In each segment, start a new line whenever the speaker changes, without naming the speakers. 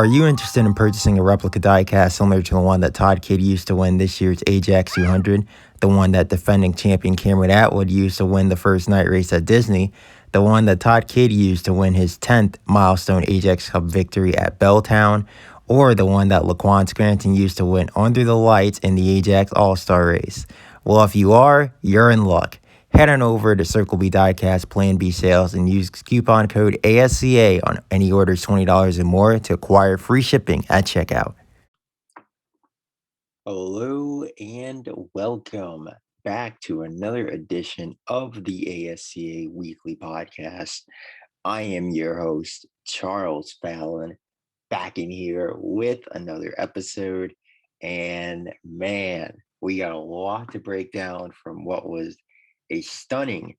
Are you interested in purchasing a replica diecast similar to the one that Todd Kidd used to win this year's Ajax 200, the one that defending champion Cameron Atwood used to win the first night race at Disney, the one that Todd Kidd used to win his 10th milestone Ajax Cup victory at Belltown, or the one that Laquan Scranton used to win under the lights in the Ajax All-Star race? Well, if you are, you're in luck. Head on over to Circle B Diecast Plan B Sales and use coupon code ASCA on any orders $20 or more to acquire free shipping at checkout.
Hello and welcome back to another edition of the ASCA Weekly Podcast. I am your host, Charles Fallon, back in here with another episode. And man, we got a lot to break down from what was a stunning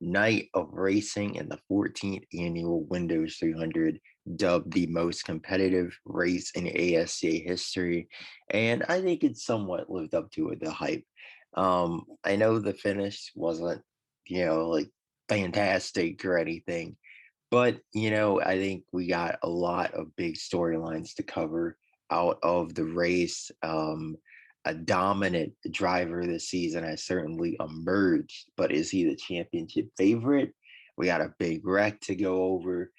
night of racing in the 14th annual Windows 300, dubbed the most competitive race in ASCA history. And I think it somewhat lived up to it, the hype. I know the finish wasn't, like fantastic or anything, but, I think we got a lot of big storylines to cover out of the race. A dominant driver this season has certainly emerged, but is he the championship favorite? We got a big wreck to go over.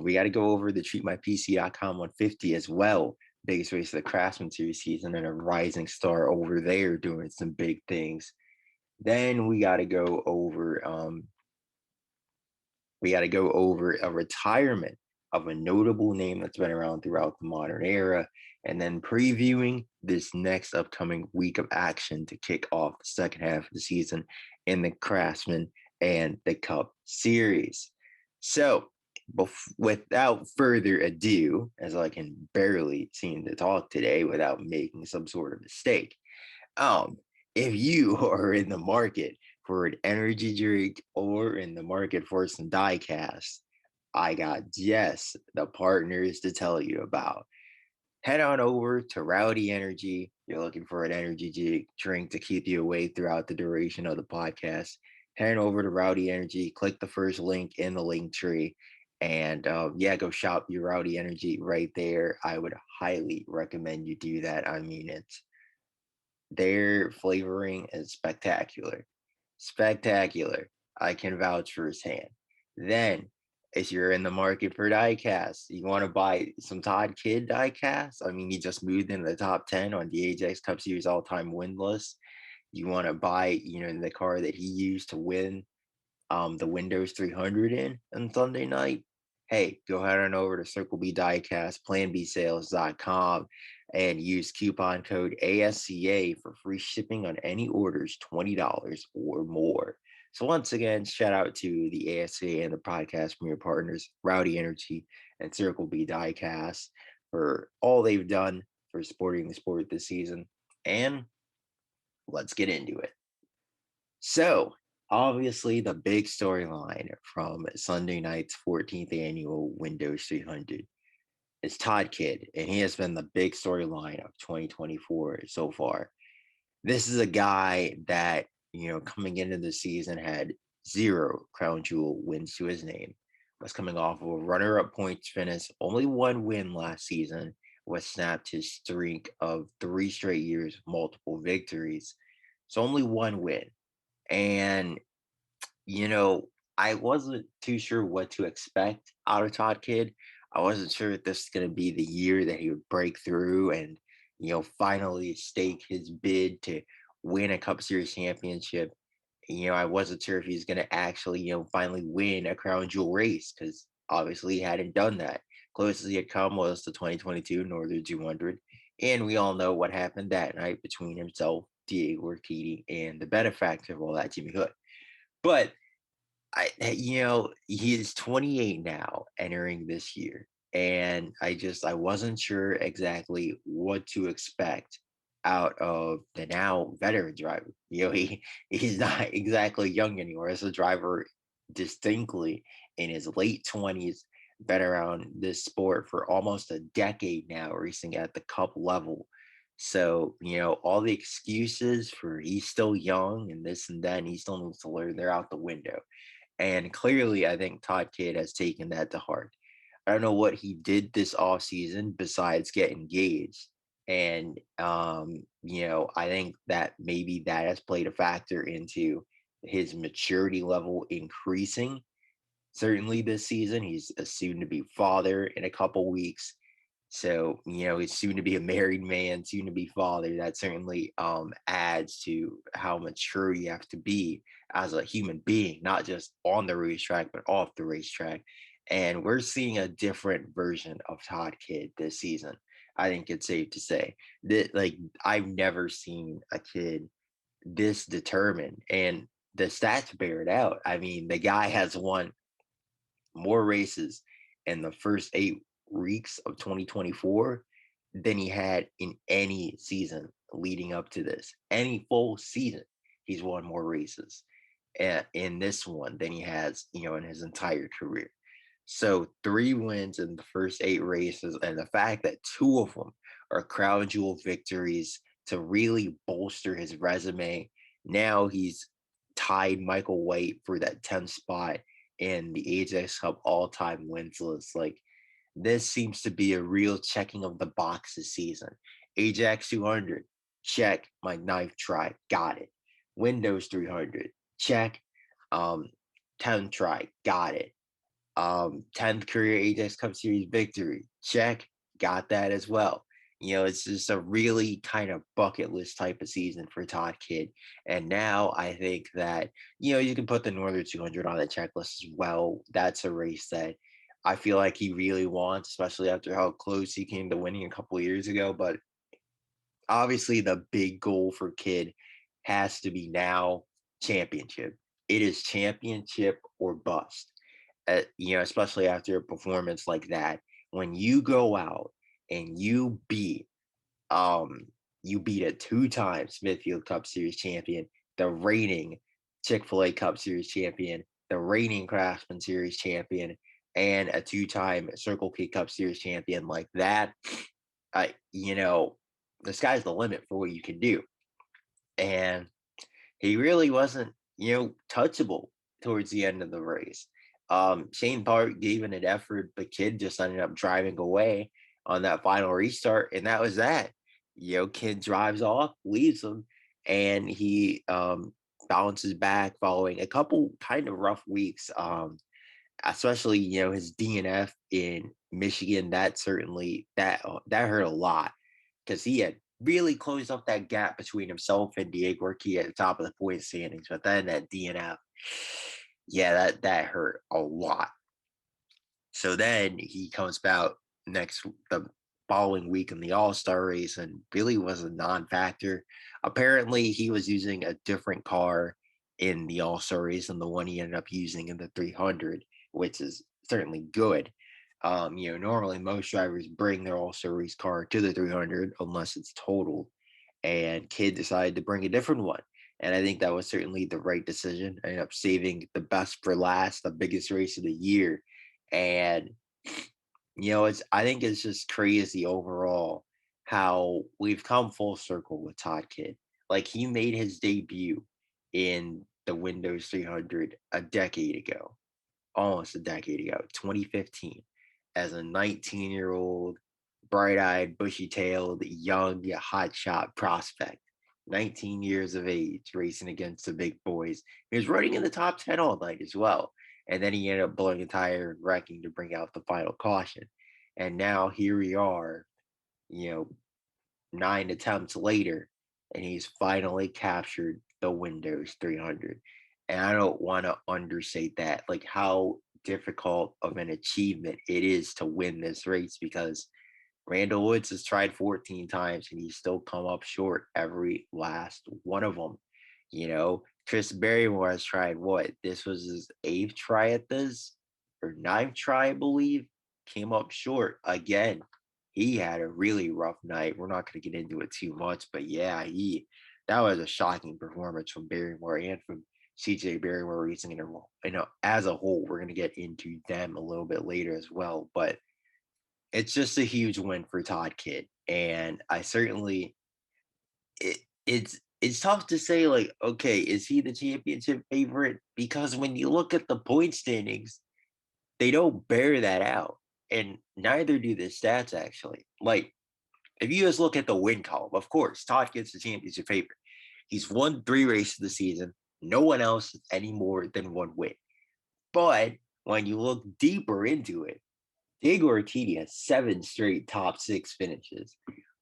We got to go over the treatmypc.com 150 as well. Biggest race of the Craftsman Series season and a rising star over there doing some big things. Then we got to go over a retirement of a notable name that's been around throughout the modern era, and then previewing this next upcoming week of action to kick off the second half of the season in the Craftsman and the Cup Series. So, without further ado, as I can barely seem to talk today without making some sort of mistake, um, if you are in the market for an energy drink or in the market for some diecast, I got just the partners to tell you about. Head on over to Rowdy Energy. You're looking for an energy drink to keep you awake throughout the duration of the podcast. Head over to Rowdy Energy, click the first link in the link tree, and go shop your Rowdy Energy right there. I would highly recommend you do that. I mean, their flavoring is spectacular. Spectacular. I can vouch firsthand. Then, if you're in the market for diecast, you want to buy some Todd Kidd diecast. I mean, he just moved into the top 10 on the Ajax Cup Series all-time win list. You want to buy, the car that he used to win the Windows 300 in on Sunday night. Hey, go ahead on over to Circle B Diecast, planbsales.com, and use coupon code ASCA for free shipping on any orders $20 or more. So once again, shout out to the ASCA and the podcast premier partners, Rowdy Energy and Circle B Diecast, for all they've done for supporting the sport this season. And let's get into it. So, obviously, the big storyline from Sunday night's 14th annual Windows 300 is Todd Kidd, and he has been the big storyline of 2024 so far. This is a guy that, coming into the season had zero crown jewel wins to his name, was coming off of a runner up points finish, only one win last season, was snapped his streak of 3 straight years, multiple victories. So, only one win. And, you know, I wasn't too sure what to expect out of Todd Kidd. I wasn't sure if this is going to be the year that he would break through and, finally stake his bid to win a Cup Series championship. I wasn't sure if he's going to actually, finally win a crown jewel race because obviously he hadn't done that. Closest he had come was the 2022 Northern 200. And we all know what happened that night between himself, Diego Urquidy, and the benefactor of all that, Jimmy Hood. But he is 28 now entering this year. And I wasn't sure exactly what to expect out of the now veteran driver. He's not exactly young anymore. As a driver, distinctly in his late 20s, been around this sport for almost a decade now, racing at the cup level. So, all the excuses for he's still young and this and that, and he still needs to learn, they're out the window. And clearly, I think Todd Kidd has taken that to heart. I don't know what he did this off season besides get engaged. And I think that maybe that has played a factor into his maturity level increasing. Certainly this season, he's a soon to be father in a couple weeks. So, he's soon to be a married man, soon to be father. That certainly adds to how mature you have to be as a human being, not just on the racetrack, but off the racetrack. And we're seeing a different version of Todd Kidd this season. I think it's safe to say that, like, I've never seen a kid this determined, and the stats bear it out. I mean, the guy has won more races in the first 8 weeks of 2024 than he had in any season leading up to this. Any full season, he's won more races in this one than he has, in his entire career. So 3 wins in the first 8 races, and the fact that 2 of them are crown jewel victories to really bolster his resume. Now he's tied Michael White for that 10th spot in the Ajax Cup all-time wins list. Like, this seems to be a real checking of the box this season. Ajax 200, check. My ninth try, got it. Windows 300, check. 10th try, got it. 10th career Ajax Cup Series victory, check. Got that as well. It's just a really kind of bucket list type of season for Todd Kidd. And now I think that, you can put the Northern 200 on the checklist as well. That's a race that I feel like he really wants, especially after how close he came to winning a couple of years ago. But obviously, the big goal for Kidd has to be now championship. It is championship or bust. Especially after a performance like that, when you go out and you beat a 2-time Smithfield Cup Series champion, the reigning Chick-fil-A Cup Series champion, the reigning Craftsman Series champion, and a 2-time Circle K Cup Series champion like that. The sky's the limit for what you can do. And he really wasn't, touchable towards the end of the race. Shane Park gave it an effort, but Kidd just ended up driving away on that final restart, and that was that. Kidd drives off, leaves him, and he bounces back following a couple kind of rough weeks. Especially his DNF in Michigan. That certainly that hurt a lot because he had really closed up that gap between himself and Diego Ricky at the top of the point standings. But then that DNF, yeah, that hurt a lot. So then he comes out the following week in the All-Star race and really was a non-factor. Apparently, he was using a different car in the All-Star race than the one he ended up using in the 300, which is certainly good. Normally most drivers bring their All-Star race car to the 300 unless it's totaled, and Kidd decided to bring a different one. And I think that was certainly the right decision. I ended up saving the best for last, the biggest race of the year. And, I think it's just crazy overall how we've come full circle with Todd Kidd. Like, he made his debut in the Windows 300 a decade ago, almost a decade ago, 2015, as a 19-year-old, bright-eyed, bushy-tailed, young, hotshot prospect. 19 years of age, racing against the big boys. He was running in the top 10 all night as well. And then he ended up blowing a tire and wrecking to bring out the final caution. And now here we are, 9 attempts later, and he's finally captured the Windows 300. And I don't want to understate that, like how difficult of an achievement it is to win this race, because Randall Woods has tried 14 times and he's still come up short every last one of them. Chris Barrymore has tried what? This was his 8th try at this, or 9th try, I believe. Came up short again. He had a really rough night. We're not going to get into it too much, but yeah, that was a shocking performance from Barrymore and from CJ Barrymore Racing as a whole. We're going to get into them a little bit later as well, but it's just a huge win for Todd Kidd. And I certainly, it's tough to say, like, okay, is he the championship favorite? Because when you look at the point standings, they don't bear that out. and neither do the stats actually. Like, if you just look at the win column, of course, Todd Kidd's the championship favorite. He's won 3 races this season. No one else has any more than one win. But when you look deeper into it, Diego Urquidy has 7 straight top 6 finishes.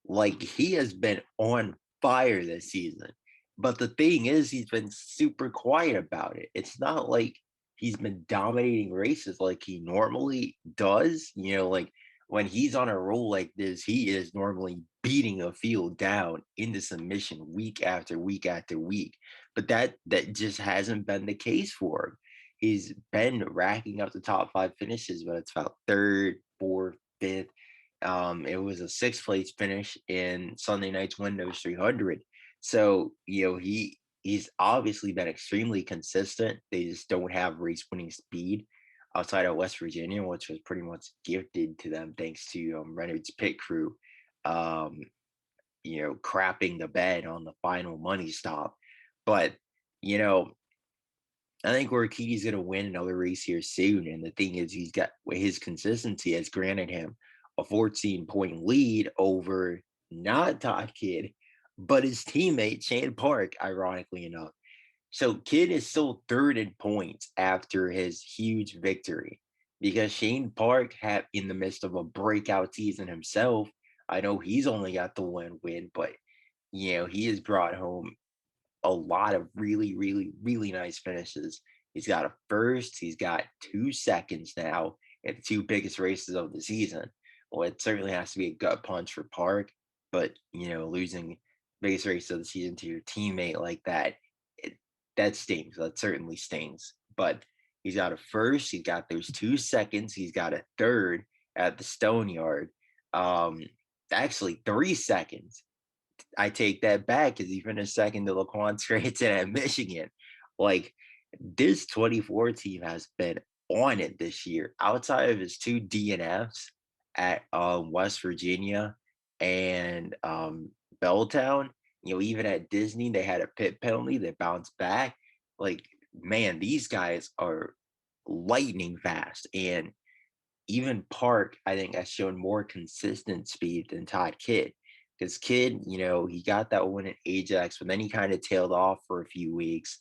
Like, he has been on fire this season. But the thing is, he's been super quiet about it. It's not like he's been dominating races like he normally does. Like when he's on a roll like this, he is normally beating a field down into submission week after week after week. But that just hasn't been the case for him. He's been racking up the top 5 finishes, but it's about third, fourth, fifth. It was a sixth place finish in Sunday night's Windows 300. So he's obviously been extremely consistent. They just don't have race winning speed outside of West Virginia, which was pretty much gifted to them thanks to Reynolds pit crew, um, crapping the bed on the final money stop. But you know, I think Urquidy's going to win another race here soon. And the thing is, he's got his consistency has granted him a 14-point lead over not Todd Kidd, but his teammate Shane Park, ironically enough. So Kidd is still third in points after his huge victory because Shane Park had in the midst of a breakout season himself. I know he's only got the one win, but he has brought home a lot of really, really, really nice finishes. He's got a first, he's got 2 seconds now at the 2 biggest races of the season. Well, it certainly has to be a gut punch for Park, but losing biggest race of the season to your teammate like that, that stings. That certainly stings. But he's got a first, he's got those 2 seconds, he's got a third at the Stone Yard. Actually 3 seconds. I take that back because he finished second to Laquan Scranton at Michigan. Like, this 24 team has been on it this year. Outside of his 2 DNFs at West Virginia and Belltown, even at Disney, they had a pit penalty that bounced back. Like, man, these guys are lightning fast. And even Park, I think, has shown more consistent speed than Todd Kidd. Because Kidd, he got that win at Ajax, but then he kind of tailed off for a few weeks.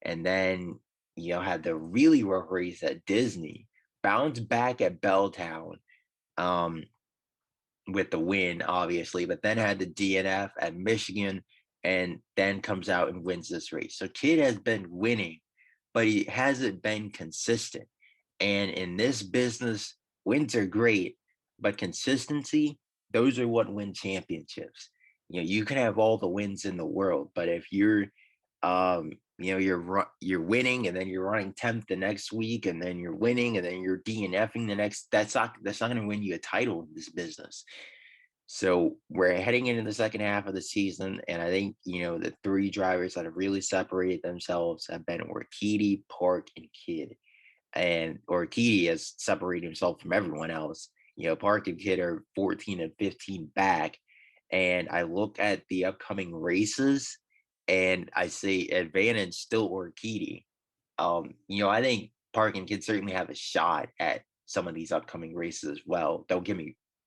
And then, had the really rough race at Disney, bounced back at Belltown um, with the win, obviously, but then had the DNF at Michigan and then comes out and wins this race. So Kidd has been winning, but he hasn't been consistent. And in this business, wins are great, but consistency, those are what win championships. You can have all the wins in the world, but if you're you're winning and then you're running 10th the next week and then you're winning and then you're DNFing the next, that's not going to win you a title in this business. So we're heading into the second half of the season, and I think the 3 drivers that have really separated themselves have been Urquidy, Park, and Kidd. And Urquidy has separated himself from everyone else. Park and Kidd are 14 and 15 back. And I look at the upcoming races and I say advantage still Urquidy. I think Park and Kidd certainly have a shot at some of these upcoming races as well. Don't get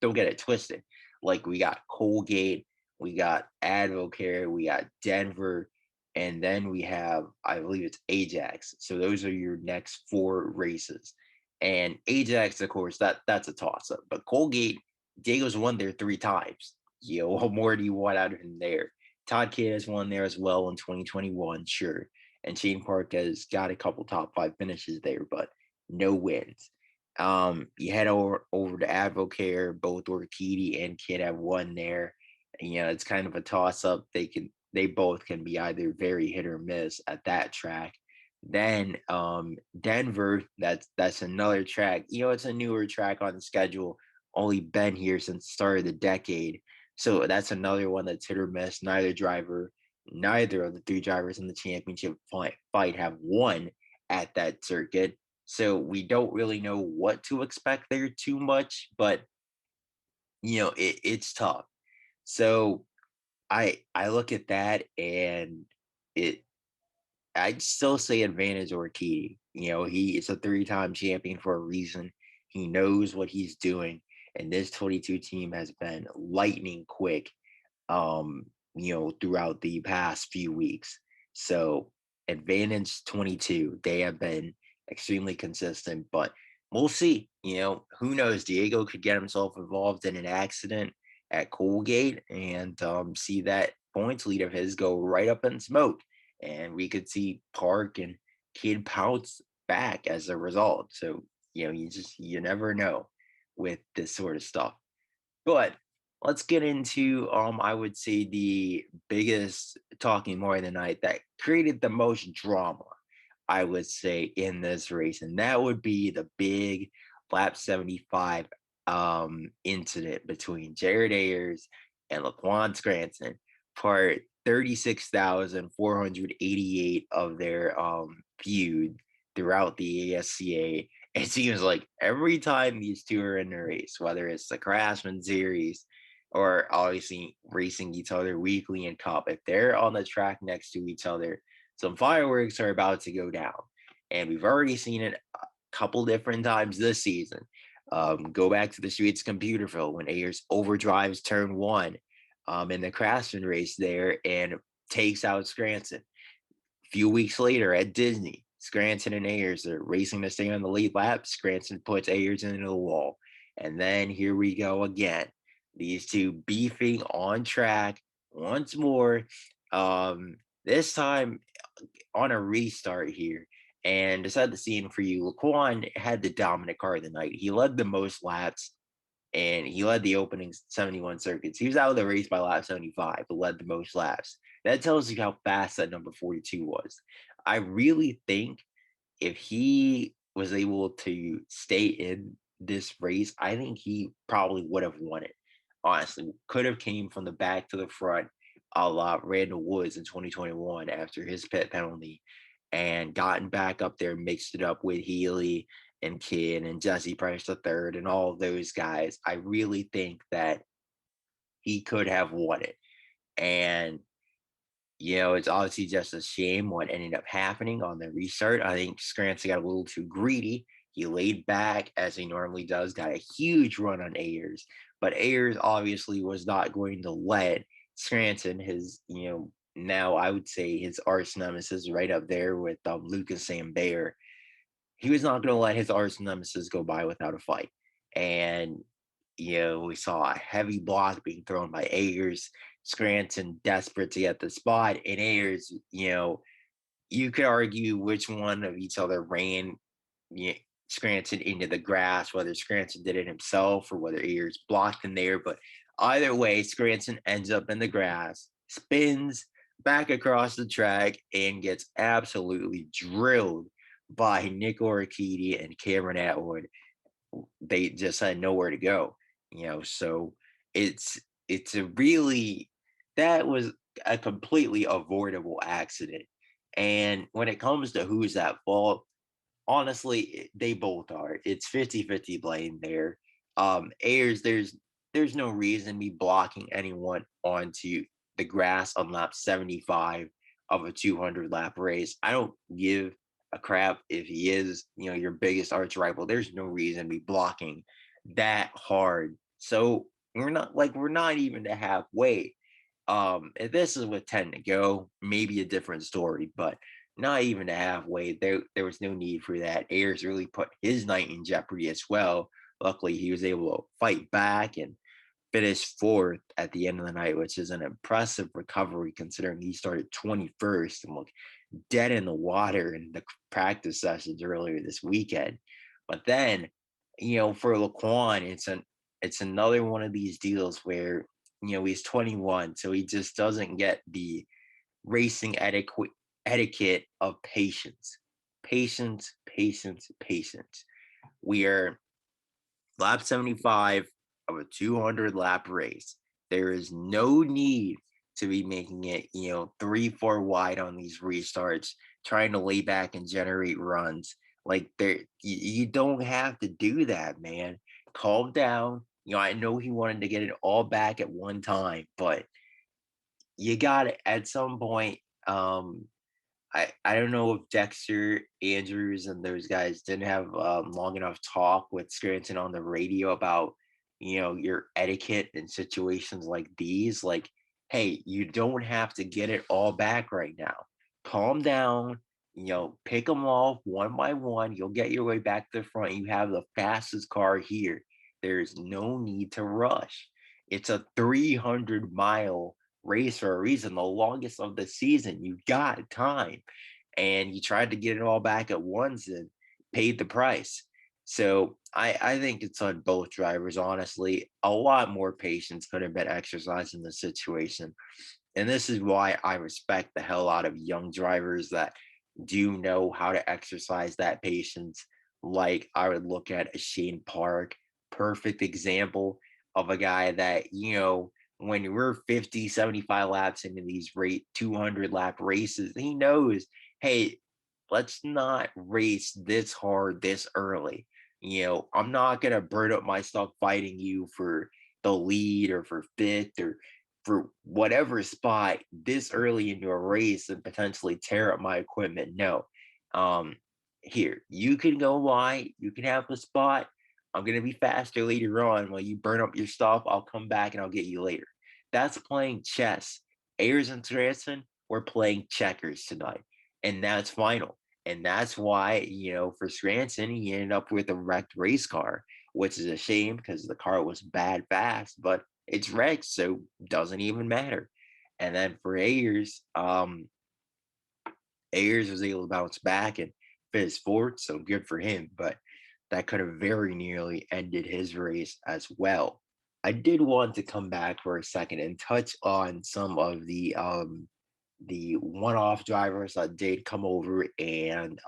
it twisted. Like, we got Colgate, we got Advocare, we got Denver, and then we have, I believe it's Ajax. So those are your next 4 races. And Ajax, of course, that's a toss-up. But Colgate, Diego's won there 3 times. What more do you want out of him there? Todd Kidd has won there as well in 2021, sure. And Shane Park has got a couple top 5 finishes there, but no wins. You head over to Advocare, both Urquidy and Kidd have won there. And, it's kind of a toss-up. They both can be either very hit or miss at that track. Then Denver, that's another track. It's a newer track on the schedule, only been here since the start of the decade. So that's another one that's hit or miss. Neither of the 3 drivers in the championship fight have won at that circuit. So we don't really know what to expect there too much, but it's tough. So I look at that and I'd still say advantage Urquidy. He is a 3-time champion for a reason. He knows what he's doing, and this 22 team has been lightning quick, throughout the past few weeks. So, advantage 22, they have been extremely consistent, but we'll see. Who knows? Diego could get himself involved in an accident at Colgate and see that points lead of his go right up in smoke. And we could see Park and Kidd pounce back as a result. So, you never know with this sort of stuff. But let's get into I would say the biggest talking more of the night that created the most drama, I would say, in this race. And that would be the big lap 75 incident between Jared Ayers and Laquan Scranton, part 36,488 of their feud throughout the ASCA. It seems like every time these two are in the race, whether it's the Craftsman Series or obviously racing each other weekly in Cup, if they're on the track next to each other, some fireworks are about to go down. And we've already seen it a couple different times this season. Go back to the streets Computerville when Ayers overdrives turn one in the Craftsman race there and takes out Scranton. A few weeks later at Disney, Scranton and Ayers are racing to stay on the lead lap. Scranton puts Ayers into the wall. And then here we go again. These two beefing on track once more. This time on a restart here. And to set the scene for you, Laquan had the dominant car of the night. He led the most laps and he led the opening 71 circuits. He was out of the race by lap 75, but led the most laps. That tells you how fast that number 42 was. I really think if he was able to stay in this race, I think he probably would have won it. Honestly, could have came from the back to the front, a la Randall Woods in 2021 after his pit penalty, and gotten back up there, mixed it up with Healy and Kidd and Jesse Price the third and all of those guys. I really think that he could have won it. And it's obviously just a shame what ended up happening on the restart. I think Scranton got a little too greedy. He laid back as he normally does, got a huge run on Ayers, but Ayers obviously was not going to let Scranton, his, now I would say his arch nemesis right up there with Lucas Sambert. He was not going to let his arch nemesis go by without a fight. And, we saw a heavy block being thrown by Ayers. Scranton desperate to get the spot, and Ayers, you could argue which one of each other ran Scranton into the grass, whether Scranton did it himself or whether Ayers blocked him there. But either way, Scranton ends up in the grass, spins back across the track, and gets absolutely drilled by Nick Orchidi and Cameron Atwood. They just had nowhere to go, so it's a really, that was a completely avoidable accident. And when it comes to who's at fault, honestly, they both are. It's 50-50 blame there. Ayers, there's no reason me blocking anyone onto the grass on lap 75 of a 200 lap race. I don't give a crap if he is, your biggest arch rival. There's no reason me blocking that hard. So we're not even to halfway. If this is with 10 to go, maybe a different story, but not even to halfway. There was no need for that. Ayers really put his night in jeopardy as well. Luckily, he was able to fight back and finish fourth at the end of the night, which is an impressive recovery considering he started 21st and looked dead in the water in the practice sessions earlier this weekend. But then, for Laquan, it's another one of these deals where he's 21, so he just doesn't get the racing etiquette of patience. Patience, patience, patience. We are lap 75 of a 200 lap race. There is no need to be making it, 3-4 wide on these restarts, trying to lay back and generate runs. Like you don't have to do that, man. Calm down. I know he wanted to get it all back at one time, but you got it at some point. I don't know if Dexter Andrews and those guys didn't have long enough talk with Scranton on the radio about, your etiquette in situations like these. Like, hey, you don't have to get it all back right now. Calm down. Pick them off one by one. You'll get your way back to the front. You have the fastest car here. There's no need to rush. It's a 300-mile race for a reason, the longest of the season. You got time. And you tried to get it all back at once and paid the price. So I think it's on both drivers, honestly. A lot more patience could have been exercised in the situation. And this is why I respect the hell out of young drivers that do know how to exercise that patience. Like I would look at a Shane Park, perfect example of a guy that, when we're 50, 75 laps into these 200 lap races, he knows, hey, let's not race this hard this early. I'm not going to burn up my stuff fighting you for the lead or for fifth or for whatever spot this early in your race and potentially tear up my equipment. No. Um, Here, you can go wide, you can have the spot. I'm gonna be faster later on. While you burn up your stuff, I'll come back and I'll get you later. That's playing chess. Ayers and Stranson were playing checkers tonight, and that's final. And that's why, for Scranton, he ended up with a wrecked race car, which is a shame because the car was bad fast, but it's wrecked, so doesn't even matter. And then for Ayers was able to bounce back and finish fourth, so good for him. But that could have very nearly ended his race as well. I did want to come back for a second and touch on some of the one-off drivers that did come over and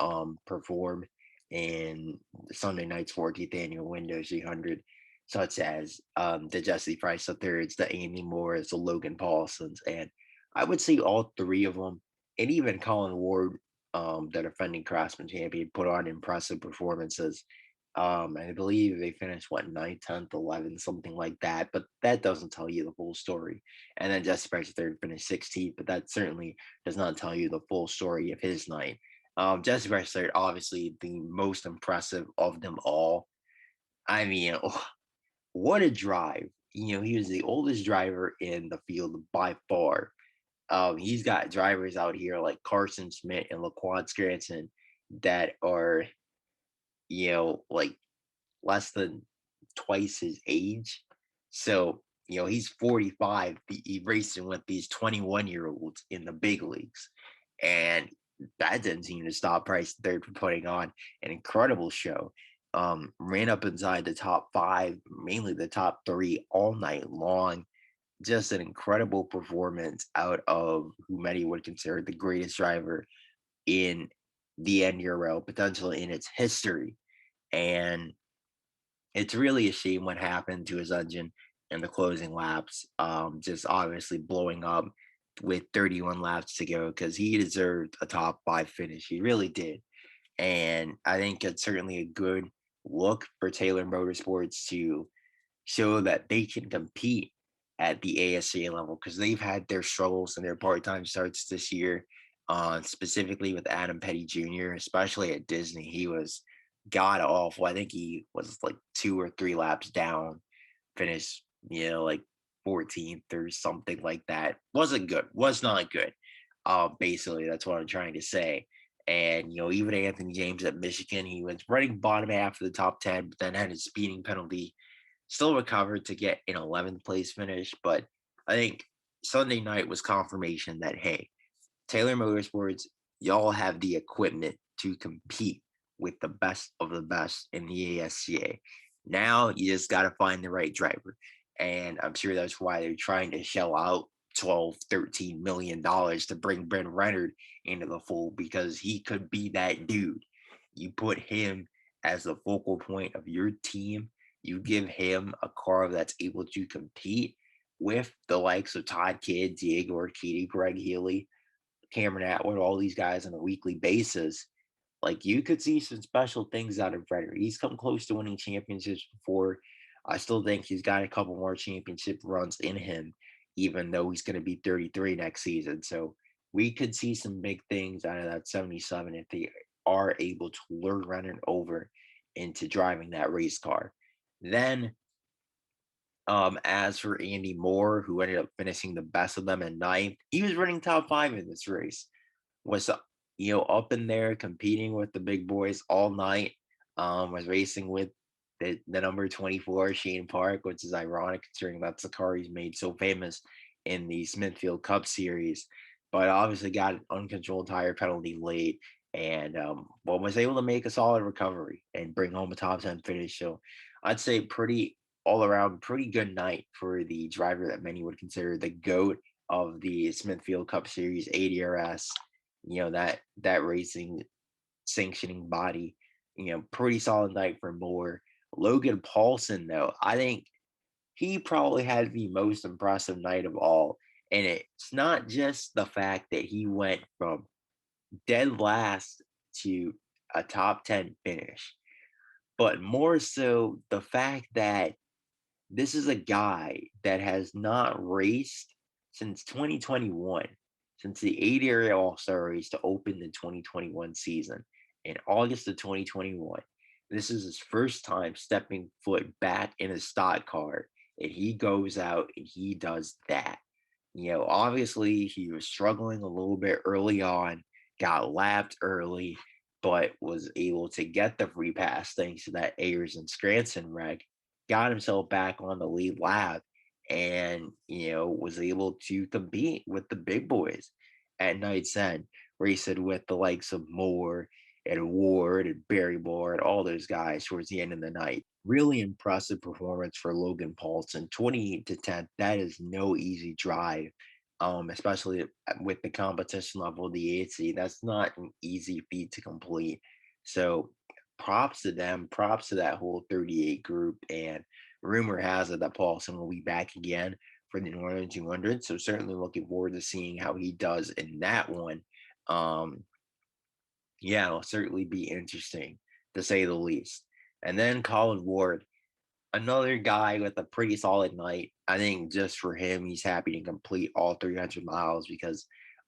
perform in Sunday night's 14th annual Windows 300, such as the Jesse Price the thirds, the Andy Moores, the Logan Paulsons, and I would say all three of them, and even Colin Ward, the defending Craftsman champion, put on impressive performances. I believe they finished what, 9th, 10th, 11th, something like that. But that doesn't tell you the full story. And then Jesse Price third finished 16th, but that certainly does not tell you the full story of his night. Jesse Price third, obviously the most impressive of them all. I mean, what a drive! He was the oldest driver in the field by far. He's got drivers out here like Carson Smith and Laquan Scranton that are, like less than twice his age. So, he's 45. He's racing with these 21-year-olds in the big leagues. And that didn't seem to stop Price third from putting on an incredible show. Ran up inside the top five, mainly the top three all night long. Just an incredible performance out of who many would consider the greatest driver in the NRL, potentially in its history. And it's really a shame what happened to his engine in the closing laps. Just obviously blowing up with 31 laps to go because he deserved a top five finish. He really did. And I think it's certainly a good look for Taylor Motorsports to show that they can compete at the ASCA level because they've had their struggles and their part-time starts this year, specifically with Adam Petty Jr., especially at Disney. He was god awful. I think he was like 2 or 3 laps down, finished, like 14th or something like that. Wasn't good. Was not good. Basically, that's what I'm trying to say. And even Anthony James at Michigan, he was running bottom half of the top 10, but then had a speeding penalty. Still recovered to get an 11th place finish, but I think Sunday night was confirmation that, hey, Taylor Motorsports, y'all have the equipment to compete with the best of the best in the ASCA. Now you just got to find the right driver. And I'm sure that's why they're trying to shell out 12, $13 million to bring Brent Renard into the fold because he could be that dude. You put him as the focal point of your team. You give him a car that's able to compete with the likes of Todd Kidd, Diego Urquidy, Greg Healy, Cameron Atwood, all these guys on a weekly basis. Like you could see some special things out of Frederick. He's come close to winning championships before. I still think he's got a couple more championship runs in him, even though he's going to be 33 next season. So we could see some big things out of that 77 if they are able to lure Renan over into driving that race car. Then, as for Andy Moore, who ended up finishing the best of them at ninth, he was running top five in this race. Was up in there competing with the big boys all night. Was racing with the number 24 Shane Park, which is ironic considering that's the car he's made so famous in the Smithfield Cup Series. But obviously got an uncontrolled tire penalty late, and was able to make a solid recovery and bring home a top 10 finish. So I'd say pretty all around pretty good night for the driver that many would consider the GOAT of the Smithfield Cup Series ADRS. That racing sanctioning body. Pretty solid night for Moore. Logan Paulson, though, I think he probably had the most impressive night of all. And it's not just the fact that he went from dead last to a top 10 finish, but more so the fact that this is a guy that has not raced since 2021, since the 8 area All-Star race to open the 2021 season in August of 2021. This is his first time stepping foot back in a stock car, and he goes out and he does that. Obviously he was struggling a little bit early on, got lapped early, but was able to get the free pass thanks to that Ayers and Scranton wreck, got himself back on the lead lap, and was able to compete with the big boys at night's end, racing with the likes of Moore and Ward and Barry Moore and all those guys towards the end of the night. Really impressive performance for Logan Paulson. 28 to 10. That is no easy drive, especially with the competition level of the 8C. That's not an easy feat to complete. So props to them, props to that whole 38 group. And rumor has it that Paulson will be back again for the Northern 200. So certainly looking forward to seeing how he does in that one. Yeah, it'll certainly be interesting to say the least. And then Colin Ward, another guy with a pretty solid night. I think just for him, he's happy to complete all 300 miles because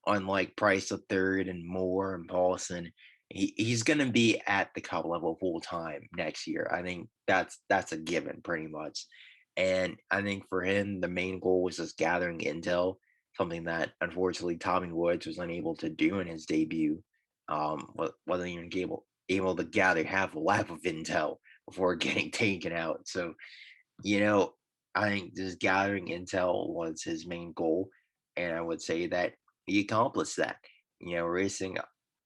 unlike Price the third and Moore and Paulson, he's going to be at the cup level full time next year. I think that's a given pretty much. And I think for him, the main goal was just gathering intel, something that unfortunately Tommy Woods was unable to do in his debut. Wasn't even able to gather half a lap of intel before getting taken out. So, I think just gathering intel was his main goal. And I would say that he accomplished that. Racing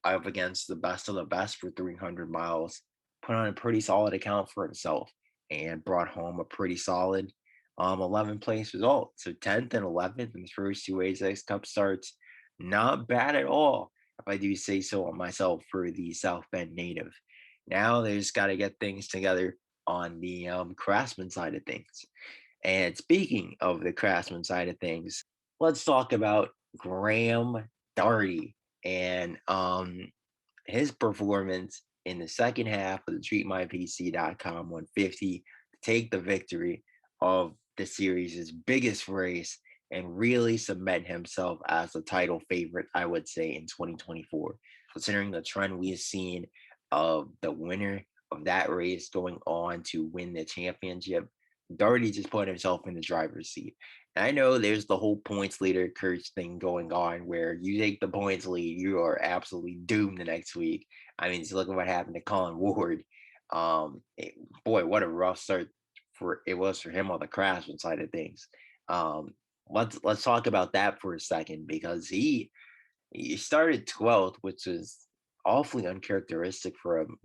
up against the best of the best for 300 miles, put on a pretty solid account for himself and brought home a pretty solid 11th place result. So 10th and 11th in the first two Ajax Cup starts, not bad at all, if I do say so myself, for the South Bend native. Now they just got to get things together on the Craftsman side of things. And speaking of the Craftsman side of things, let's talk about Graham Darty and his performance in the second half of the TreatMyPC.com 150 to take the victory of the series' biggest race and really cement himself as the title favorite, I would say, in 2024. Considering the trend we have seen of the winner of that race going on to win the championship, Darty just put himself in the driver's seat. And I know there's the whole points leader curse thing going on where you take the points lead, you are absolutely doomed the next week. I mean, just look at what happened to Colin Ward. Boy, what a rough start it was for him on the Craftsman side of things. Let's talk about that for a second because he started 12th, which is awfully uncharacteristic for him.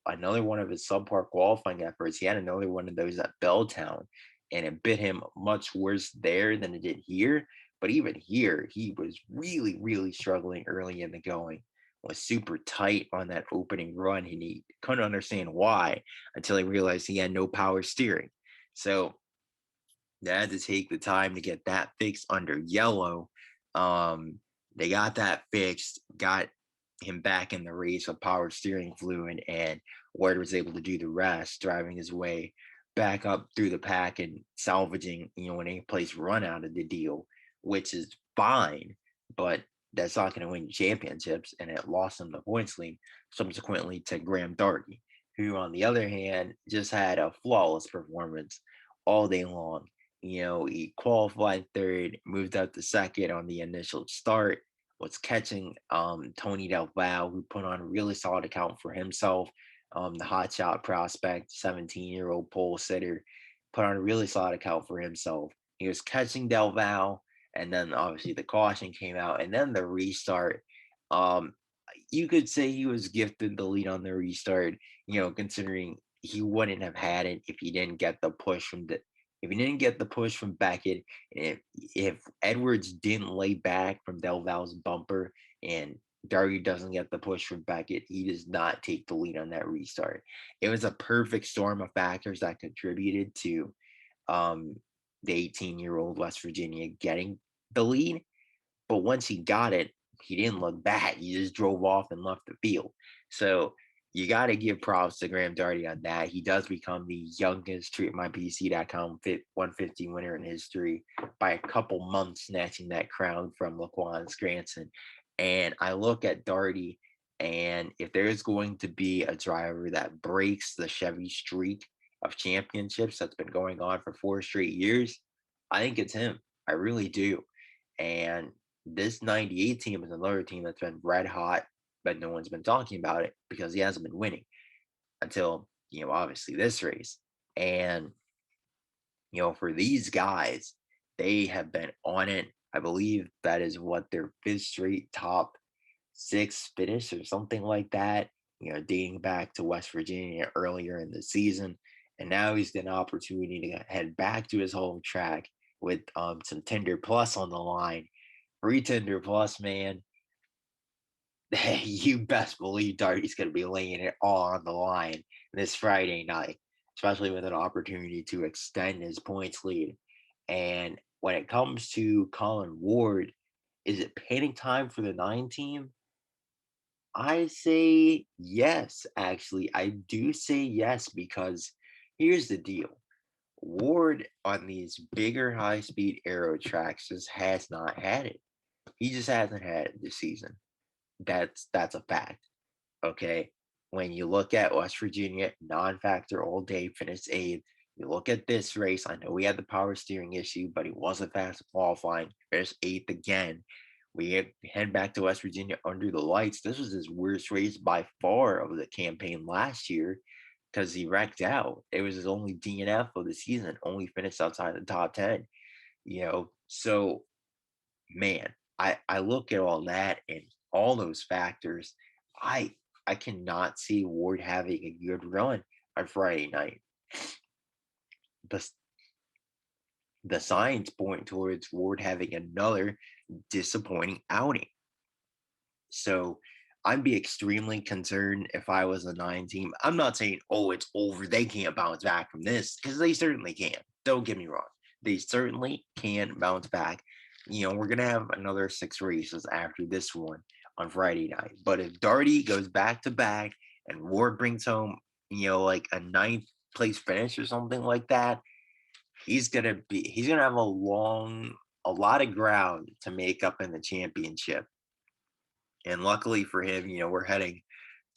Another one of his subpar qualifying efforts. He had another one of those at Belltown, and it bit him much worse there than it did here. But even here, he was really, really struggling early in the going. Was super tight on that opening run, and he couldn't understand why until he realized he had no power steering. So they had to take the time to get that fixed under yellow. They got that fixed, got him back in the race with power steering fluid, and Ward was able to do the rest, driving his way back up through the pack and salvaging, an 8th place run out of the deal, which is fine. But that's not going to win you championships, and it lost him the points league, subsequently to Graham Darty, who, on the other hand, just had a flawless performance all day long. He qualified third, moved up to second on the initial start, was catching Tony Del Valle, who put on a really solid account for himself. The hotshot prospect, 17-year-old pole sitter, put on a really solid account for himself. He was catching Del Valle, and then obviously the caution came out, and then the restart. Um, you could say he was gifted the lead on the restart, considering he wouldn't have had it if he didn't get the push from Beckett, and if Edwards didn't lay back from Del Valle's bumper and Darby doesn't get the push from Beckett, he does not take the lead on that restart. It was a perfect storm of factors that contributed to um, the 18-year-old West Virginia getting the lead. But once he got it, he didn't look back. He just drove off and left the field. So you got to give props to Graham Darty on that. He does become the youngest TreatMyPC.com 150 winner in history by a couple months, snatching that crown from Laquan Scranton. And I look at Darty, and if there's going to be a driver that breaks the Chevy streak of championships that's been going on for 4 straight years, I think it's him. I really do. And this 98 team is another team that's been red hot, but no one's been talking about it because he hasn't been winning until, obviously this race. And, for these guys, they have been on it. I believe that is what their 5th straight top 6 finish or something like that, dating back to West Virginia earlier in the season. And now he's got an opportunity to head back to his home track with some Tinder Plus on the line. Free Tinder Plus, man. You best believe Darty's going to be laying it all on the line this Friday night, especially with an opportunity to extend his points lead. And when it comes to Colin Ward, is it panic time for the 9 team? I say yes, actually. I do say yes, because here's the deal. Ward on these bigger high speed aero tracks just has not had it. He just hasn't had it this season. That's a fact. Okay. When you look at West Virginia, non-factor all day, finished 8th. You look at this race, I know we had the power steering issue, but he wasn't fast qualifying. Finished 8th again. We head back to West Virginia under the lights. This was his worst race by far of the campaign last year because he wrecked out. It was his only DNF of the season, only finished outside the top 10. So man, I look at all that and all those factors. I cannot see Ward having a good run on Friday night. The, the signs point towards Ward having another disappointing outing. So I'd be extremely concerned if I was a 9 team. I'm not saying, oh, it's over. They can't bounce back from this, because they certainly can. Don't get me wrong. They certainly can bounce back. We're going to have another 6 races after this one on Friday night. But if Darty goes back to back and Ward brings home, like a 9th place finish or something like that, he's gonna have a lot of ground to make up in the championship. And luckily for him, we're heading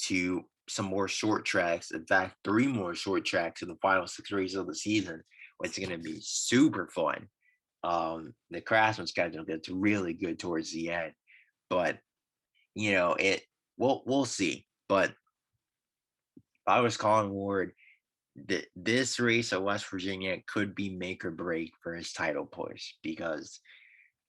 to some more short tracks. In fact, 3 more short tracks in the final 6 races of the season, which is going to be super fun. The Craftsman schedule gets really good towards the end, but we'll see. But if I was Colin Ward, this race at West Virginia could be make or break for his title push, because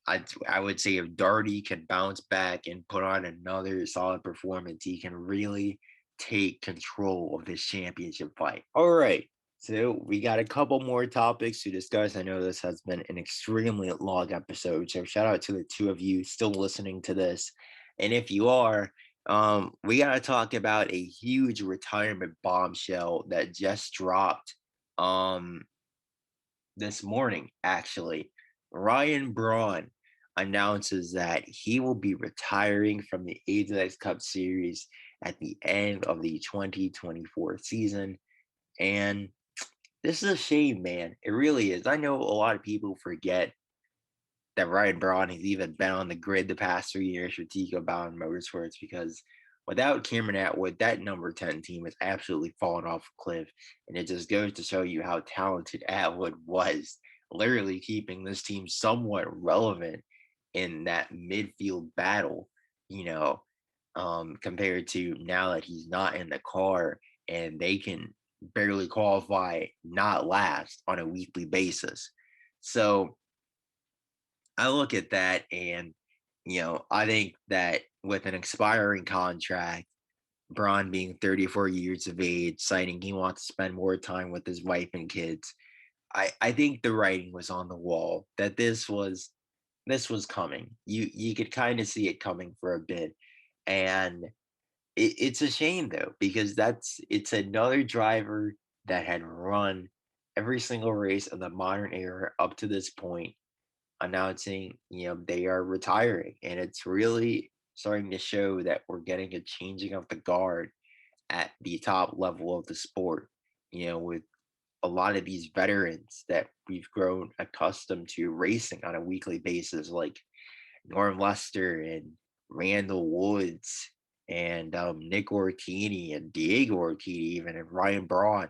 I would say if Darty can bounce back and put on another solid performance, he can really take control of this championship fight. All right. So we got a couple more topics to discuss. I know this has been an extremely long episode. So shout out to the 2 of you still listening to this. And if you are, we got to talk about a huge retirement bombshell that just dropped this morning, actually. Ryan Braun announces that he will be retiring from the Ajax Cup Series at the end of the 2024 season. And this is a shame, man. It really is. I know a lot of people forget that Ryan Braun has even been on the grid the past 3 years for Tico Bauer Motorsports, because without Cameron Atwood, that number 10 team has absolutely fallen off a cliff. And it just goes to show you how talented Atwood was, literally keeping this team somewhat relevant in that midfield battle, you know, compared to now that he's not in the car and they can barely qualify, not last on a weekly basis. So I look at that and, I think that with an expiring contract, Braun being 34 years of age, citing he wants to spend more time with his wife and kids, I think the writing was on the wall that this was coming. You could kind of see it coming for a bit. And it's a shame though, because it's another driver that had run every single race of the modern era up to this point, announcing, they are retiring. And it's really starting to show that we're getting a changing of the guard at the top level of the sport, with a lot of these veterans that we've grown accustomed to racing on a weekly basis, like Norm Lester and Randall Woods and Nick Ortini and Diego Ortini, even, and Ryan Braun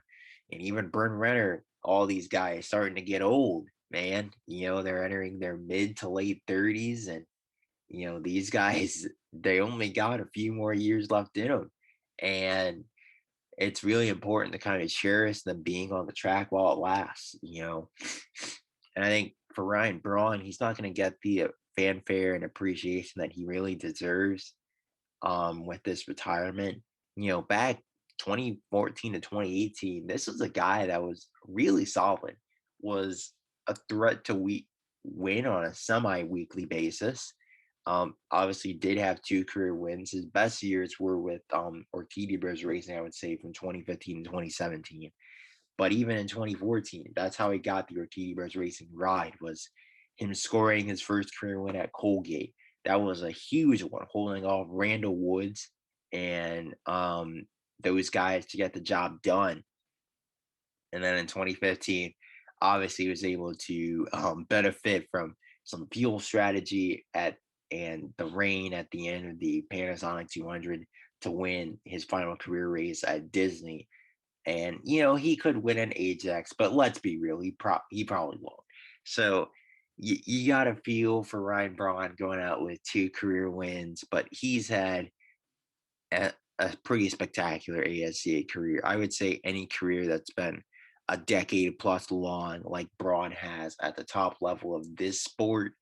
and even Bryn Renner. All these guys starting to get old, man. They're entering their mid to late 30s, and these guys, they only got a few more years left in them. And it's really important to kind of cherish them being on the track while it lasts. And I think for Ryan Braun, he's not going to get the fanfare and appreciation that he really deserves with this retirement. Back 2014 to 2018, this was a guy that was really solid, was a threat to win on a semi-weekly basis. Obviously did have two career wins. His best years were with Orchidea Bros Racing, I would say, from 2015 to 2017. But even in 2014, that's how he got the Orchidea Bros Racing ride, was him scoring his first career win at Colgate. That was a huge one, holding off Randall Woods and those guys to get the job done. And then in 2015, obviously he was able to benefit from some fuel strategy and the rain at the end of the Panasonic 200 to win his final career race at Disney. And he could win an Ajax, but let's be real, he probably won't. So you got to feel for Ryan Braun going out with two career wins, but he's had a pretty spectacular ASCA career. I would say any career that's been a decade plus long, like Braun has at the top level of this sport,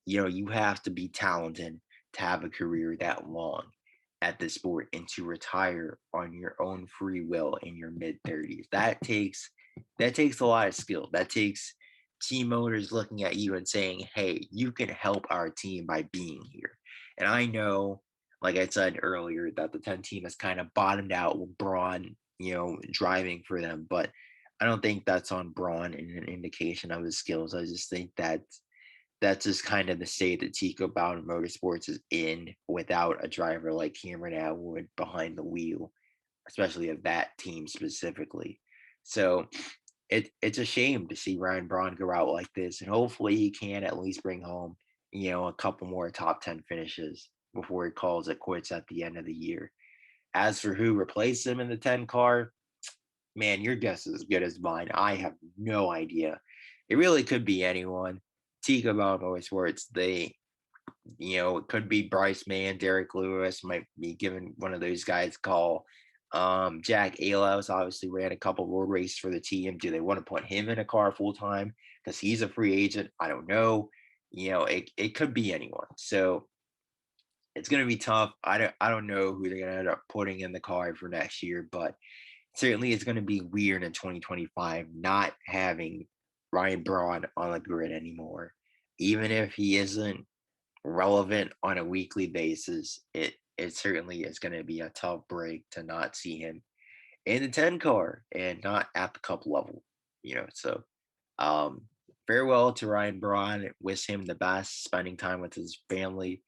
you have to be talented to have a career that long at this sport and to retire on your own free will in your mid 30s. That takes a lot of skill. That takes team owners looking at you and saying, "Hey, you can help our team by being here." And I know, like I said earlier, that the 10 team has kind of bottomed out with Braun, driving for them, but I don't think that's on Braun and an indication of his skills. I just think that that's just kind of the state that Tico Bauer Motorsports is in without a driver like Cameron Atwood behind the wheel, especially of that team specifically. So it's a shame to see Ryan Braun go out like this, and hopefully he can at least bring home, a couple more top 10 finishes before he calls it quits at the end of the year. As for who replaced him in the 10 car, man, your guess is as good as mine. I have no idea. It really could be anyone. Tico Bauer Motorsports, it could be Bryce Mann, Derek Lewis might be giving one of those guys a call. Jack Ailos obviously ran a couple road races for the team. Do they want to put him in a car full time because he's a free agent? I don't know. It could be anyone. So it's going to be tough. I don't know who they're going to end up putting in the car for next year, but certainly it's going to be weird in 2025 not having Ryan Braun on the grid anymore. Even if he isn't relevant on a weekly basis, it certainly is going to be a tough break to not see him in the 10 car and not at the cup level. So um farewell to Ryan Braun. Wish him the best, spending time with his family,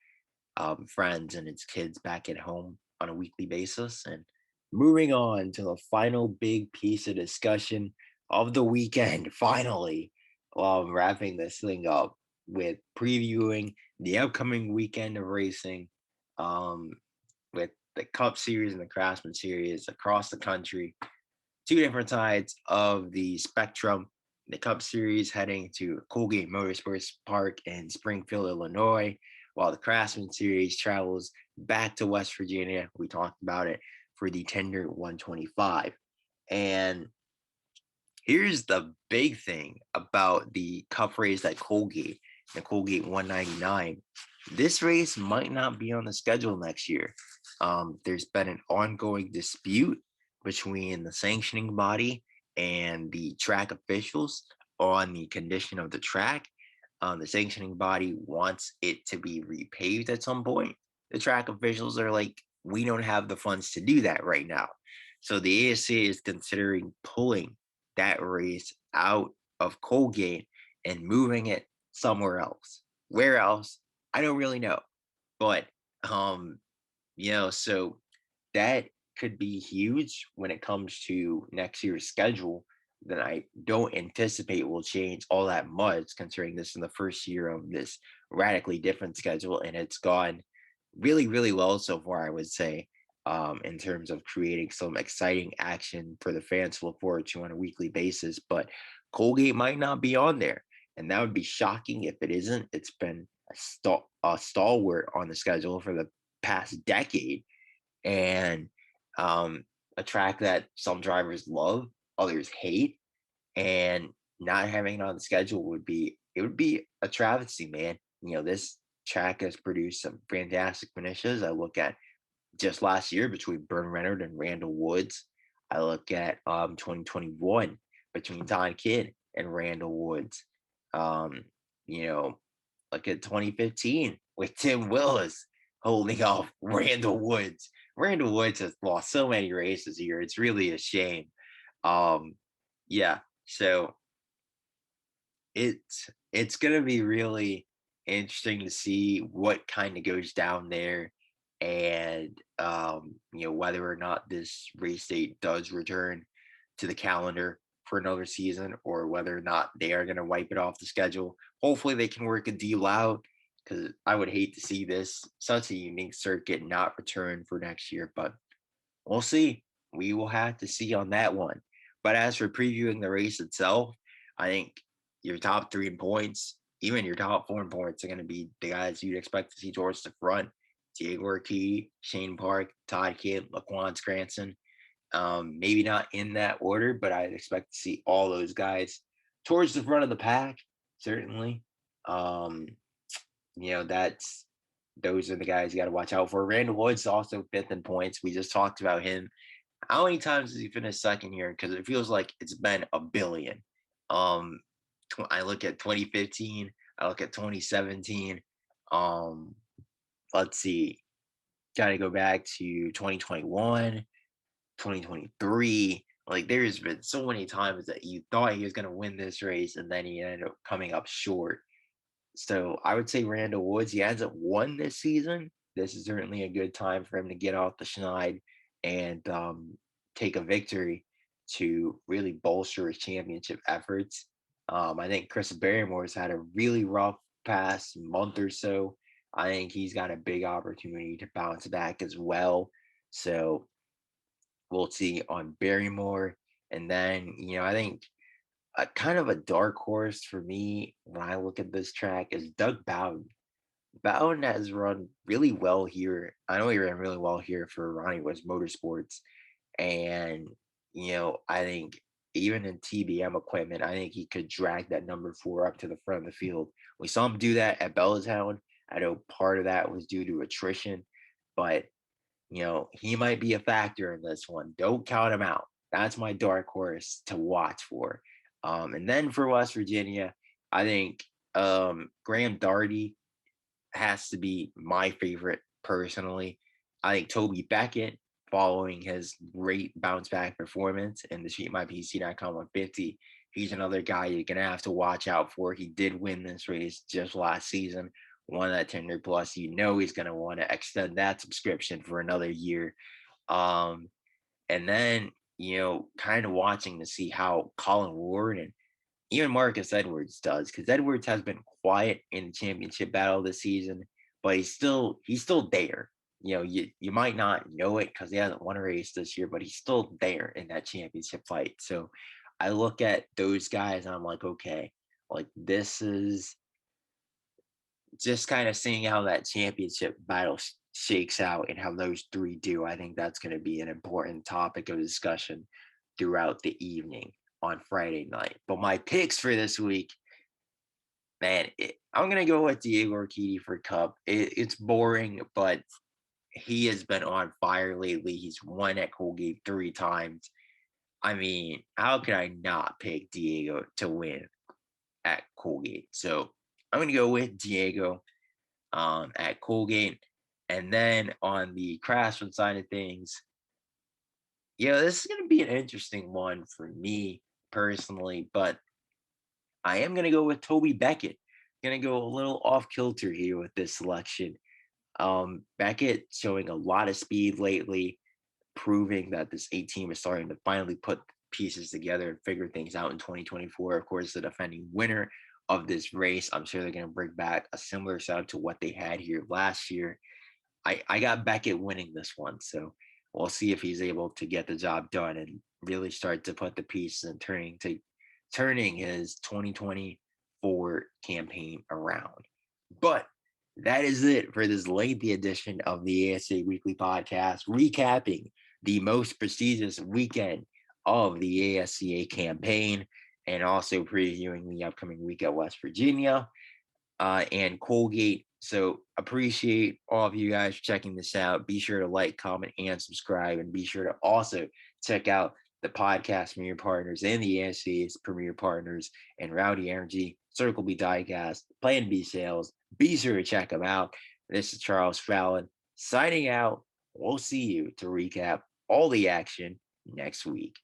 friends, and his kids back at home on a weekly basis. And moving on to the final big piece of discussion of the weekend, finally, while I'm wrapping this thing up. with previewing the upcoming weekend of racing, um, with the Cup Series and the Craftsman Series across the country. Two different sides of the spectrum. The Cup Series heading to Colgate Motorsports Park in Springfield, Illinois, while the Craftsman Series travels back to West Virginia. We talked about it for the Tender 125. And here's the big thing about the Cup race at Colgate, the Colgate 199. This race might not be on the schedule next year. There's been an ongoing dispute between the sanctioning body and the track officials on the condition of the track. The sanctioning body wants it to be repaved at some point. The track officials are like, we don't have the funds to do that right now. So the ASCA is considering pulling that race out of Colgate and moving it somewhere else. Where else? I don't really know. But so that could be huge when it comes to next year's schedule that I don't anticipate will change all that much, considering this is the first year of this radically different schedule, and it's gone really, really well so far, I would say, in terms of creating some exciting action for the fans to look forward to on a weekly basis. But Colgate might not be on there, and that would be shocking if it isn't. It's been a stalwart on the schedule for the past decade, and a track that some drivers love, others hate, and not having it on the schedule would be a travesty, man. This track has produced some fantastic finishes. I look at just last year between Bern Renard and Randall Woods. I look at 2021 between Todd Kidd and Randall Woods. Um, you know, look at 2015 with Tim Willis holding off Randall Woods. Randall Woods has lost so many races here. It's really a shame. Um, yeah, so it's gonna be really interesting to see what kind of goes down there, and whether or not this race date does return to the calendar for another season, or whether or not they are going to wipe it off the schedule. Hopefully they can work a deal out, because I would hate to see this such a unique circuit not return for next year, but we'll see. We will have to see on that one. But as for previewing the race itself, I think your top 3 in points, even your top 4 in points, are going to be the guys you'd expect to see towards the front. Diego Ortiz, Shane Park, Todd Kidd, Laquan Scranton. Maybe not in that order, but I'd expect to see all those guys towards the front of the pack, certainly. Um, those are the guys you got to watch out for. Randall Woods also 5th in points. We just talked about him. How many times has he finished second here? Because it feels like it's been a billion. I look at 2015. I look at 2017. Let's see. Got to go back to 2021, 2023. Like, there's been so many times that you thought he was going to win this race, and then he ended up coming up short. So I would say Randall Woods, he hasn't won this season. This is certainly a good time for him to get off the schneid and take a victory to really bolster his championship efforts. I think Chris Barrymore's had a really rough past month or so. I think he's got a big opportunity to bounce back as well. So we'll see on Barrymore. And then, I think kind of a dark horse for me when I look at this track is Doug Bowden. Bowden has run really well here. I know he ran really well here for Ronnie West Motorsports. And, I think even in TBM equipment, I think he could drag that number 4 up to the front of the field. We saw him do that at Bellatown. I know part of that was due to attrition, but, he might be a factor in this one. Don't count him out. That's my dark horse to watch for. And then for West Virginia, I think Graham Darty has to be my favorite personally. I think Toby Beckett, following his great bounce back performance in the Street My PC.com 150, he's another guy you're going to have to watch out for. He did win this race just last season, won that Tender Plus. He's going to want to extend that subscription for another year. And then, kind of watching to see how Colin Ward and even Marcus Edwards does, because Edwards has been quiet in the championship battle this season, but he's still there. You might not know it because he hasn't won a race this year, but he's still there in that championship fight. So I look at those guys and I'm like, okay, like this is just kind of seeing how that championship battle shakes out and how those three do. I think that's going to be an important topic of discussion throughout the evening on Friday night. But my picks for this week, man, I'm going to go with Diego Urquidy for Cup. It's boring, but he has been on fire lately. He's won at Colgate 3 times. I mean, how could I not pick Diego to win at Colgate? So I'm going to go with Diego at Colgate. And then on the Craftsman side of things, this is going to be an interesting one for me personally, but I am going to go with Toby Beckett. Going to go a little off kilter here with this selection. Beckett showing a lot of speed lately, proving that this A team is starting to finally put pieces together and figure things out in 2024. Of course, the defending winner of this race, I'm sure they're going to bring back a similar setup to what they had here last year. I got Beckett winning this one, so we'll see if he's able to get the job done and really start to put the pieces and turning his 2024 campaign around. But that is it for this lengthy edition of the ASCA Weekly Podcast, recapping the most prestigious weekend of the ASCA campaign and also previewing the upcoming week at West Virginia and Colgate. So appreciate all of you guys checking this out. Be sure to like, comment, and subscribe. And be sure to also check out the podcast Premier Partners and the ASCA's Premier Partners and Rowdy Energy, Circle B Diecast, Plan B Sales. Be sure to check them out. This is Charles Fallon signing out. We'll see you to recap all the action next week.